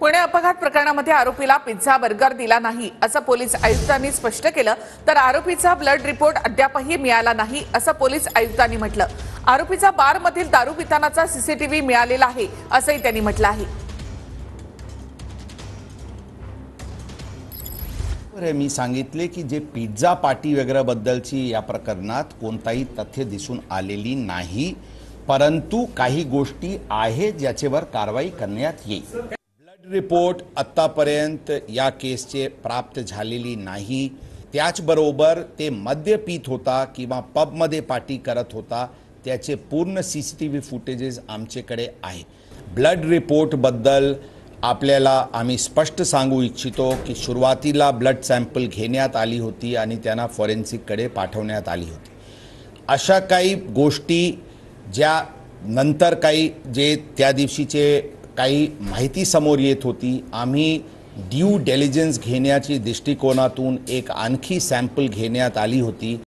पुणे अपघात प्रकरणामध्ये आरोपीला पिझ्झा बर्गर दिला नाही असं पोलीस आयुक्तांनी स्पष्ट केलं, तर आरोपीचा ब्लड रिपोर्ट अद्यापही मिळाला नाही असं पोलीस आयुक्तांनी म्हटलं। आरोपीचा बारमधील दारू पितानाचा सीसीटीव्ही मिळालेला आहे असंही त्यांनी म्हटलं आहे। मी सांगितले की जे पिझ्झा पार्टी वगैरे बद्दलची या प्रकरणात कोणताही तथ्य दिसून आलेली नाही, परंतु काही गोष्टी आहेत ज्याच्यावर कारवाई करण्यात येईल। ब्लड रिपोर्ट आतापर्यंत या केसचे प्राप्त झालेली नाही। त्याचबरोबर ते मद्य पीत होता किंवा पबमध्ये पार्टी करत होता त्याचे पूर्ण सीसीटीव्ही फुटेजेस आमच्याकडे आहे। ब्लड रिपोर्ट बद्दल आपल्याला आम्ही स्पष्ट सांगू इच्छितो की सुरुवातीला ब्लड सॅम्पल घेण्यात आली होती आणि त्यांना फॉरेन्सिककडे पाठवण्यात आली होती। अशा काही गोष्टी ज्या नंतर काही जे त्या दिवशीचे काही माहिती समोर येत होती, आम्ही ड्यू डिलिजन्स घेण्याची दृष्टिकोनातून एक आणखी सॅम्पल घेण्यात आली होती।